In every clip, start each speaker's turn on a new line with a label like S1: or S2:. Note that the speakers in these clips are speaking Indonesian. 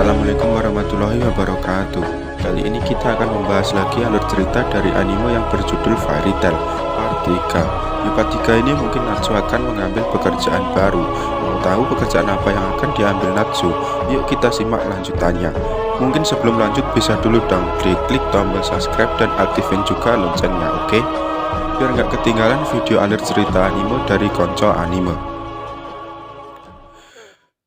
S1: Assalamualaikum warahmatullahi wabarakatuh. Kali ini kita akan membahas lagi alur cerita dari anime yang berjudul Fairy Tail Part 3. Di part 3 ini mungkin Natsu akan mengambil pekerjaan baru. Mau tahu pekerjaan apa yang akan diambil Natsu? Yuk kita simak lanjutannya. Mungkin sebelum lanjut bisa dulu dong klik tombol subscribe dan aktifin juga loncengnya, oke? Biar nggak ketinggalan video alur cerita anime dari Konco Anime.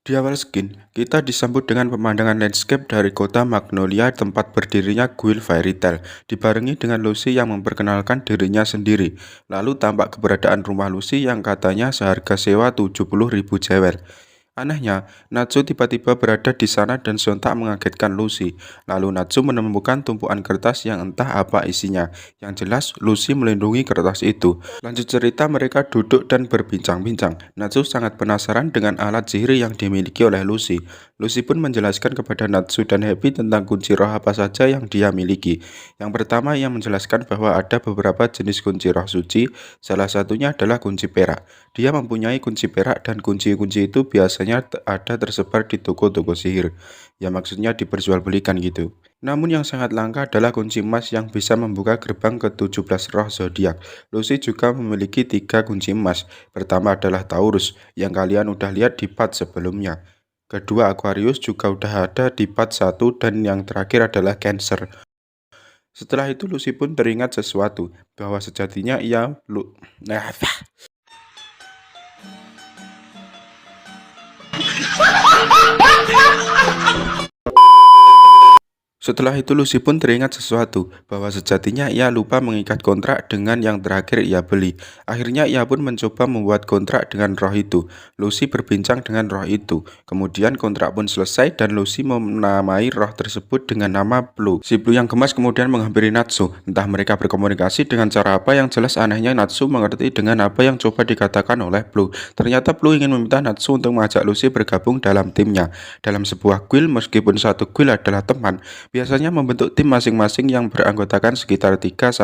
S1: Di awal skin, kita disambut dengan pemandangan landscape dari kota Magnolia tempat berdirinya guild Fairy Tail, dibarengi dengan Lucy yang memperkenalkan dirinya sendiri. Lalu tampak keberadaan rumah Lucy yang katanya seharga sewa 70.000 jewel. Anehnya, Natsu tiba-tiba berada di sana dan sontak mengagetkan Lucy. Lalu Natsu menemukan tumpukan kertas yang entah apa isinya. Yang jelas, Lucy melindungi kertas itu. Lanjut cerita, mereka duduk dan berbincang-bincang. Natsu sangat penasaran dengan alat sihir yang dimiliki oleh Lucy. Lucy pun menjelaskan kepada Natsu dan Happy tentang kunci roh apa saja yang dia miliki. Yang pertama, ia menjelaskan bahwa ada beberapa jenis kunci roh suci, salah satunya adalah kunci perak. Dia mempunyai kunci perak dan kunci-kunci itu biasanya ada tersebar di toko-toko sihir. Ya maksudnya diperjualbelikan gitu. Namun yang sangat langka adalah kunci emas yang bisa membuka gerbang ke-17 roh zodiak. Lucy juga memiliki 3 kunci emas. Pertama adalah Taurus, yang kalian udah lihat di part sebelumnya. Kedua Aquarius juga udah ada di part 1 dan yang terakhir adalah Cancer. Setelah itu Lucy pun teringat sesuatu, bahwa sejatinya ia Setelah itu Lucy pun teringat sesuatu, bahwa sejatinya ia lupa mengikat kontrak dengan yang terakhir ia beli. Akhirnya ia pun mencoba membuat kontrak dengan roh itu. Lucy berbincang dengan roh itu. Kemudian kontrak pun selesai dan Lucy menamai roh tersebut dengan nama Blue. Si Blue yang gemas kemudian menghampiri Natsu. Entah mereka berkomunikasi dengan cara apa, yang jelas anehnya Natsu mengerti dengan apa yang coba dikatakan oleh Blue. Ternyata Blue ingin meminta Natsu untuk mengajak Lucy bergabung dalam timnya. Dalam sebuah guild, meskipun satu guild adalah teman, biasanya membentuk tim masing-masing yang beranggotakan sekitar 3-4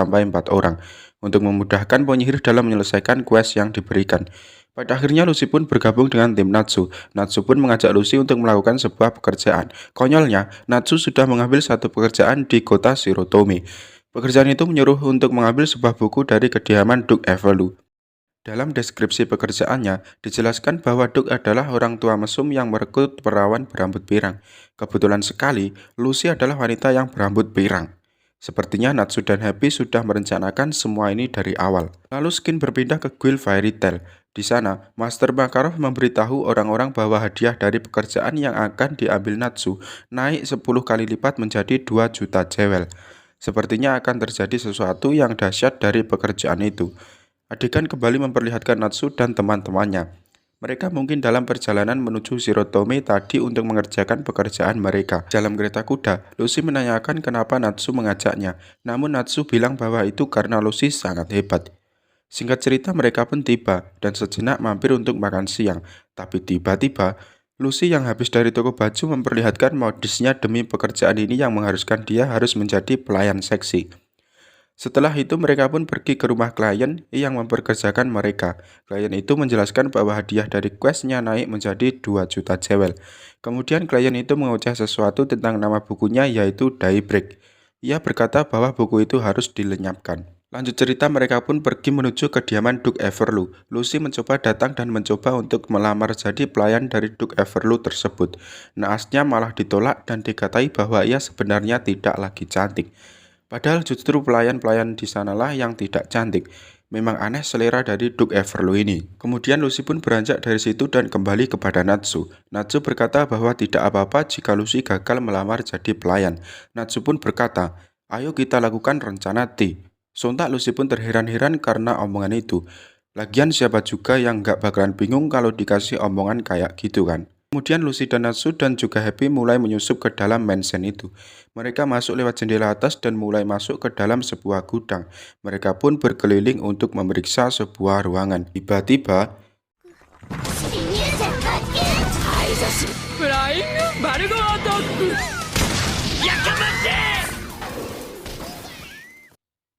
S1: orang untuk memudahkan penyihir dalam menyelesaikan quest yang diberikan. Pada akhirnya Lucy pun bergabung dengan tim Natsu. Natsu pun mengajak Lucy untuk melakukan sebuah pekerjaan. Konyolnya, Natsu sudah mengambil satu pekerjaan di kota Shirotome. Pekerjaan itu menyuruh untuk mengambil sebuah buku dari kediaman Duke Evelu. Dalam deskripsi pekerjaannya, dijelaskan bahwa Duke adalah orang tua mesum yang merekrut perawan berambut pirang. Kebetulan sekali, Lucy adalah wanita yang berambut pirang. Sepertinya Natsu dan Happy sudah merencanakan semua ini dari awal. Lalu skin berpindah ke guild Fairy Tail. Di sana, Master Makarov memberitahu orang-orang bahwa hadiah dari pekerjaan yang akan diambil Natsu naik 10 kali lipat menjadi 2 juta jewel. Sepertinya akan terjadi sesuatu yang dahsyat dari pekerjaan itu. Adegan kembali memperlihatkan Natsu dan teman-temannya. Mereka mungkin dalam perjalanan menuju Shirotome tadi untuk mengerjakan pekerjaan mereka. Dalam kereta kuda, Lucy menanyakan kenapa Natsu mengajaknya. Namun Natsu bilang bahwa itu karena Lucy sangat hebat. Singkat cerita, mereka pun tiba dan sejenak mampir untuk makan siang. Tapi tiba-tiba, Lucy yang habis dari toko baju memperlihatkan modusnya demi pekerjaan ini yang mengharuskan dia harus menjadi pelayan seksi. Setelah itu mereka pun pergi ke rumah klien yang memperkerjakan mereka. Klien itu menjelaskan bahwa hadiah dari questnya naik menjadi 2 juta jewel. Kemudian klien itu mengoceh sesuatu tentang nama bukunya yaitu Daybreak. Ia berkata bahwa buku itu harus dilenyapkan. Lanjut cerita, mereka pun pergi menuju kediaman Duke Everlu. Lucy mencoba datang dan mencoba untuk melamar jadi pelayan dari Duke Everlu tersebut. Naasnya malah ditolak dan dikatai bahwa ia sebenarnya tidak lagi cantik. Padahal justru pelayan-pelayan di sanalah yang tidak cantik. Memang aneh selera dari Duke Everlu ini. Kemudian Lucy pun beranjak dari situ dan kembali kepada Natsu. Natsu berkata bahwa tidak apa-apa jika Lucy gagal melamar jadi pelayan. Natsu pun berkata, ayo kita lakukan rencana T. Sontak Lucy pun terheran-heran karena omongan itu. Lagian siapa juga yang gak bakalan bingung kalau dikasih omongan kayak gitu kan. Kemudian Lucy dan Natsu dan juga Happy mulai menyusup ke dalam mansion itu. Mereka masuk lewat jendela atas dan mulai masuk ke dalam sebuah gudang. Mereka pun berkeliling untuk memeriksa sebuah ruangan. Tiba-tiba,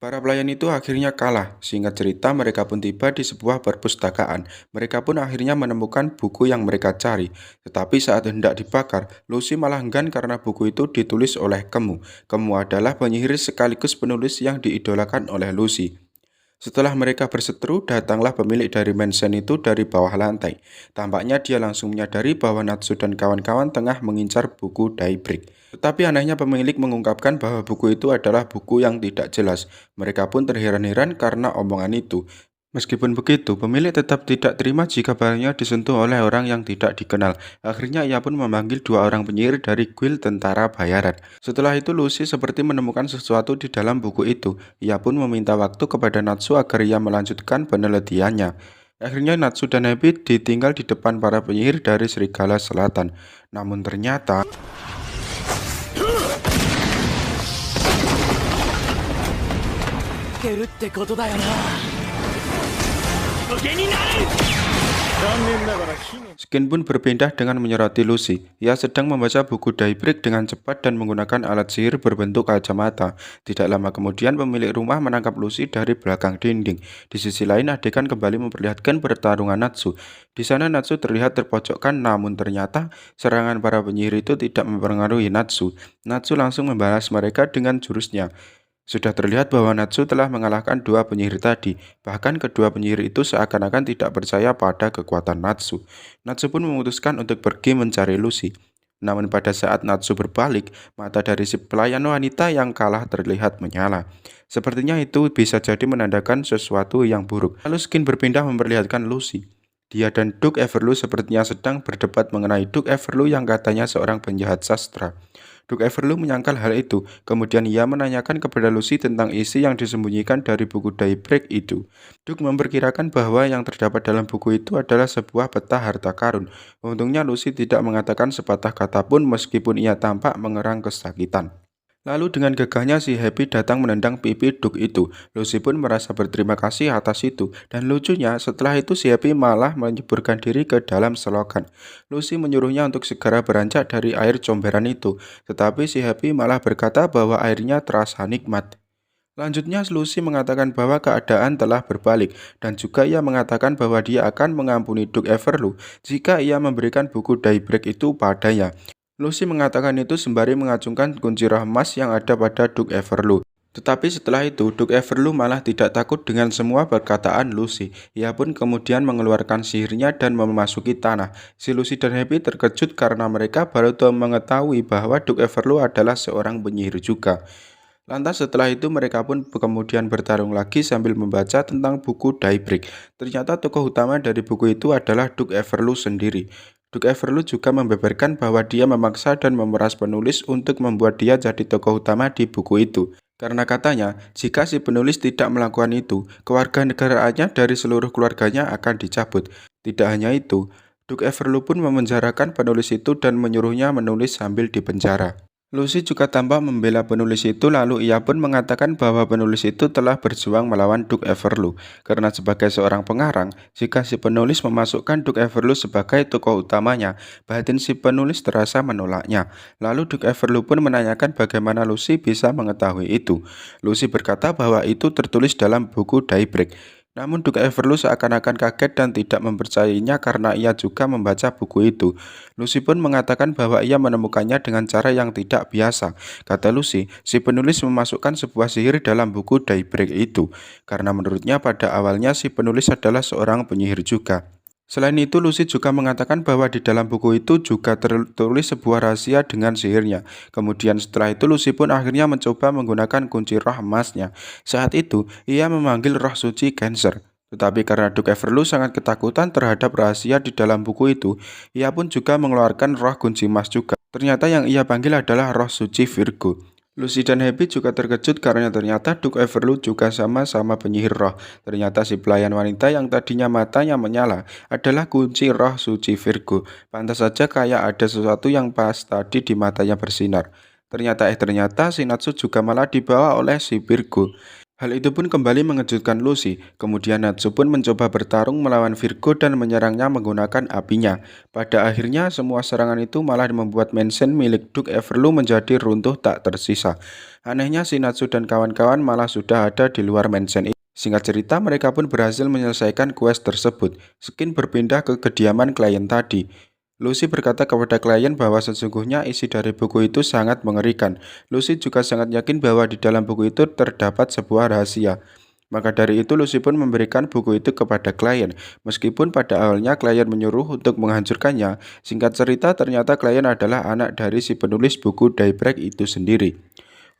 S1: Para pelayan itu akhirnya kalah. Singkat cerita, mereka pun tiba di sebuah perpustakaan. Mereka pun akhirnya menemukan buku yang mereka cari. Tetapi saat hendak dibakar, Lucy malah enggan karena buku itu ditulis oleh Kemu. Kemu adalah penyihir sekaligus penulis yang diidolakan oleh Lucy. Setelah mereka berseteru, datanglah pemilik dari mansion itu dari bawah lantai. Tampaknya dia langsung menyadari bahwa Natsu dan kawan-kawan tengah mengincar buku Daybreak. Tetapi anehnya pemilik mengungkapkan bahwa buku itu adalah buku yang tidak jelas. Mereka pun terheran-heran karena omongan itu. Meskipun begitu, pemilik tetap tidak terima jika barangnya disentuh oleh orang yang tidak dikenal. Akhirnya ia pun memanggil dua orang penyihir dari guild tentara bayaran. Setelah itu Lucy seperti menemukan sesuatu di dalam buku itu. Ia pun meminta waktu kepada Natsu agar ia melanjutkan penelitiannya. Akhirnya Natsu dan Happy ditinggal di depan para penyihir dari Serigala Selatan. Namun ternyata
S2: けるってことだよな。無限になる。残念ながら火の
S1: Skin pun berpindah dengan menyoroti Lucy. Ia sedang membaca buku Daybreak dengan cepat dan menggunakan alat sihir berbentuk kacamata. Tidak lama kemudian pemilik rumah menangkap Lucy dari belakang dinding. Di sisi lain adegan kembali memperlihatkan pertarungan Natsu. Di sana Natsu terlihat terpojokkan, namun ternyata serangan para penyihir itu tidak mempengaruhi Natsu. Natsu langsung membalas mereka dengan jurusnya. Sudah terlihat bahwa Natsu telah mengalahkan dua penyihir tadi. Bahkan kedua penyihir itu seakan-akan tidak percaya pada kekuatan Natsu. Natsu pun memutuskan untuk pergi mencari Lucy. Namun pada saat Natsu berbalik, mata dari si pelayan wanita yang kalah terlihat menyala. Sepertinya itu bisa jadi menandakan sesuatu yang buruk. Lalu Skin berpindah memperlihatkan Lucy. Dia dan Duke Everlu sepertinya sedang berdebat mengenai Duke Everlu yang katanya seorang penjahat sastra. Duke Everlu menyangkal hal itu, kemudian ia menanyakan kepada Lucy tentang isi yang disembunyikan dari buku Daybreak itu. Duke memperkirakan bahwa yang terdapat dalam buku itu adalah sebuah peta harta karun. Untungnya Lucy tidak mengatakan sepatah kata pun meskipun ia tampak mengerang kesakitan. Lalu dengan gagahnya si Happy datang menendang pipi Duke itu. Lucy pun merasa berterima kasih atas itu. Dan lucunya setelah itu si Happy malah menyeburkan diri ke dalam selokan. Lucy menyuruhnya untuk segera beranjak dari air comberan itu. Tetapi si Happy malah berkata bahwa airnya terasa nikmat. Selanjutnya Lucy mengatakan bahwa keadaan telah berbalik dan juga ia mengatakan bahwa dia akan mengampuni Duke Everlu jika ia memberikan buku Daybreak itu padanya. Lucy mengatakan itu sembari mengacungkan kunci roh emas yang ada pada Duke Everlu. Tetapi setelah itu, Duke Everlu malah tidak takut dengan semua perkataan Lucy. Ia pun kemudian mengeluarkan sihirnya dan memasuki tanah. Si Lucy dan Happy terkejut karena mereka baru mengetahui bahwa Duke Everlu adalah seorang penyihir juga. Lantas setelah itu mereka pun kemudian bertarung lagi sambil membaca tentang buku Daybreak. Ternyata tokoh utama dari buku itu adalah Duke Everlu sendiri. Duke Everlu juga membeberkan bahwa dia memaksa dan memeras penulis untuk membuat dia jadi tokoh utama di buku itu. Karena katanya, jika si penulis tidak melakukan itu, kewarganegaraannya dari seluruh keluarganya akan dicabut. Tidak hanya itu, Duke Everlu pun memenjarakan penulis itu dan menyuruhnya menulis sambil dipenjara. Lucy juga tampak membela penulis itu, lalu ia pun mengatakan bahwa penulis itu telah berjuang melawan Duke Everlu. Karena sebagai seorang pengarang, jika si penulis memasukkan Duke Everlu sebagai tokoh utamanya, batin si penulis terasa menolaknya. Lalu Duke Everlu pun menanyakan bagaimana Lucy bisa mengetahui itu. Lucy berkata bahwa itu tertulis dalam buku Daybreak. Namun Duke Everlu seakan-akan kaget dan tidak mempercayainya karena ia juga membaca buku itu. Lucy pun mengatakan bahwa ia menemukannya dengan cara yang tidak biasa. Kata Lucy, si penulis memasukkan sebuah sihir dalam buku Daybreak itu. Karena menurutnya pada awalnya si penulis adalah seorang penyihir juga. Selain itu, Lucy juga mengatakan bahwa di dalam buku itu juga tertulis sebuah rahasia dengan sihirnya. Kemudian setelah itu Lucy pun akhirnya mencoba menggunakan kunci roh emasnya. Saat itu, ia memanggil roh suci Cancer. Tetapi karena Duke Everlu sangat ketakutan terhadap rahasia di dalam buku itu, ia pun juga mengeluarkan roh kunci emas juga. Ternyata yang ia panggil adalah roh suci Virgo. Lucy dan Happy juga terkejut karena ternyata Duke Everlu juga sama-sama penyihir roh. Ternyata si pelayan wanita yang tadinya matanya menyala adalah kunci roh suci Virgo. Pantas saja kayak ada sesuatu yang pas tadi di matanya bersinar. Ternyata si Natsu juga malah dibawa oleh si Virgo. Hal itu pun kembali mengejutkan Lucy. Kemudian Natsu pun mencoba bertarung melawan Virgo dan menyerangnya menggunakan apinya. Pada akhirnya semua serangan itu malah membuat mansion milik Duke Everlu menjadi runtuh tak tersisa. Anehnya si Natsu dan kawan-kawan malah sudah ada di luar mansion itu. Singkat cerita, mereka pun berhasil menyelesaikan quest tersebut. Skin berpindah ke kediaman klien tadi. Lucy berkata kepada klien bahwa sesungguhnya isi dari buku itu sangat mengerikan. Lucy juga sangat yakin bahwa di dalam buku itu terdapat sebuah rahasia. Maka dari itu Lucy pun memberikan buku itu kepada klien. Meskipun pada awalnya klien menyuruh untuk menghancurkannya, singkat cerita ternyata klien adalah anak dari si penulis buku Daybreak itu sendiri.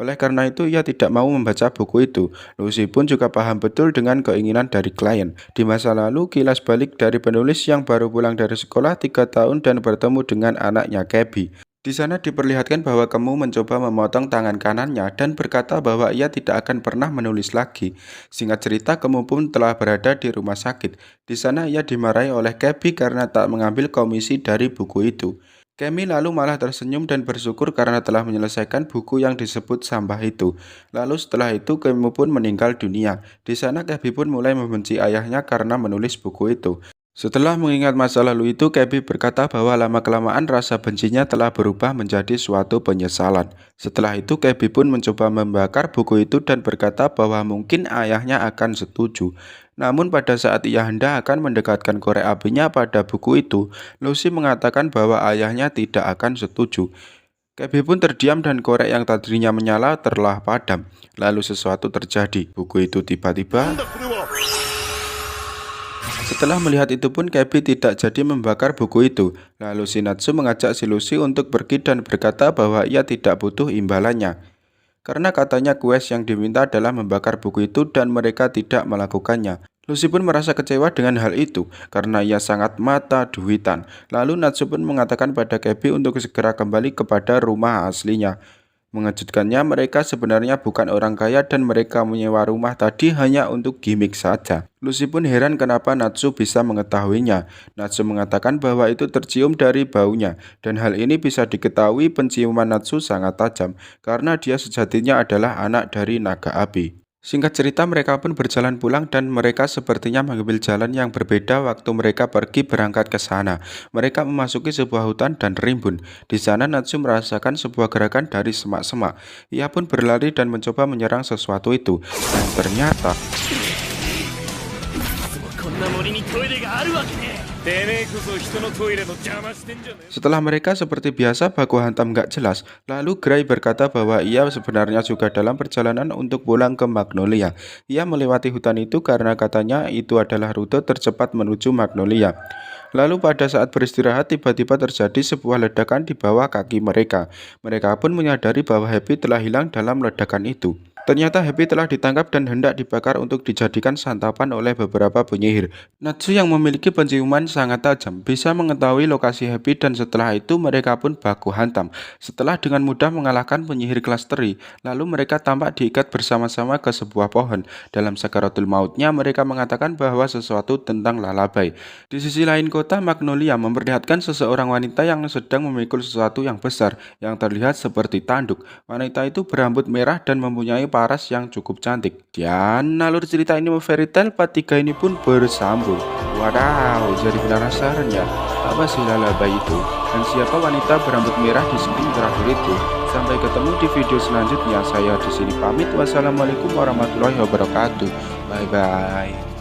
S1: Oleh karena itu, ia tidak mau membaca buku itu. Lucy pun juga paham betul dengan keinginan dari klien. Di masa lalu, kilas balik dari penulis yang baru pulang dari sekolah 3 tahun dan bertemu dengan anaknya Cabby. Di sana diperlihatkan bahwa kamu mencoba memotong tangan kanannya dan berkata bahwa ia tidak akan pernah menulis lagi. Singkat cerita, kamu pun telah berada di rumah sakit. Di sana ia dimarahi oleh Cabby karena tak mengambil komisi dari buku itu. Kemi lalu malah tersenyum dan bersyukur karena telah menyelesaikan buku yang disebut sampah itu. Lalu setelah itu Kemi pun meninggal dunia. Di sana Kemi pun mulai membenci ayahnya karena menulis buku itu. Setelah mengingat masa lalu itu, Kemi berkata bahwa lama-kelamaan rasa bencinya telah berubah menjadi suatu penyesalan. Setelah itu Kemi pun mencoba membakar buku itu dan berkata bahwa mungkin ayahnya akan setuju. Namun pada saat ia hendak akan mendekatkan korek apinya pada buku itu, Lucy mengatakan bahwa ayahnya tidak akan setuju. Kemi pun terdiam dan korek yang tadinya menyala telah padam. Lalu sesuatu terjadi. Buku itu tiba-tiba... Setelah melihat itu pun Kemi tidak jadi membakar buku itu. Lalu si Natsu mengajak si Lucy untuk pergi dan berkata bahwa ia tidak butuh imbalannya. Karena katanya quest yang diminta adalah membakar buku itu dan mereka tidak melakukannya. Lucy pun merasa kecewa dengan hal itu karena ia sangat mata duitan. Lalu Natsu pun mengatakan pada Kemi untuk segera kembali kepada rumah aslinya. Mengejutkannya, mereka sebenarnya bukan orang kaya dan mereka menyewa rumah tadi hanya untuk gimmick saja. Lucy pun heran kenapa Natsu bisa mengetahuinya. Natsu mengatakan bahwa itu tercium dari baunya, dan hal ini bisa diketahui penciuman Natsu sangat tajam, karena dia sejatinya adalah anak dari naga api. Singkat cerita, mereka pun berjalan pulang dan mereka sepertinya mengambil jalan yang berbeda waktu mereka pergi berangkat ke sana. Mereka memasuki sebuah hutan dan rimbun. Di sana Natsu merasakan sebuah gerakan dari semak-semak. Ia pun berlari dan mencoba menyerang sesuatu itu. Dan ternyata... Setelah mereka seperti biasa baku hantam gak jelas, lalu Gray berkata bahwa ia sebenarnya juga dalam perjalanan untuk pulang ke Magnolia. Ia melewati hutan itu karena katanya itu adalah rute tercepat menuju Magnolia. Lalu pada saat beristirahat tiba-tiba terjadi sebuah ledakan di bawah kaki mereka. Mereka pun menyadari bahwa Happy telah hilang dalam ledakan itu. Ternyata Happy telah ditangkap dan hendak dibakar untuk dijadikan santapan oleh beberapa penyihir. Natsu yang memiliki penciuman sangat tajam bisa mengetahui lokasi Happy dan setelah itu mereka pun baku hantam. Setelah dengan mudah mengalahkan penyihir kelas teri, lalu mereka tampak diikat bersama-sama ke sebuah pohon. Dalam sakaratul mautnya mereka mengatakan bahwa sesuatu tentang Lullaby. Di sisi lain kota Magnolia memperlihatkan seseorang wanita yang sedang memikul sesuatu yang besar yang terlihat seperti tanduk. Wanita itu berambut merah dan mempunyai paras yang cukup cantik. Dan alur cerita ini fairy tale part 3 ini pun bersambung. Wadaw, jadi penasaran ya, apa sih Lullaby itu? Dan siapa wanita berambut merah di scene terakhir itu? Sampai ketemu di video selanjutnya. Saya di sini pamit. Wassalamualaikum warahmatullahi wabarakatuh. Bye bye.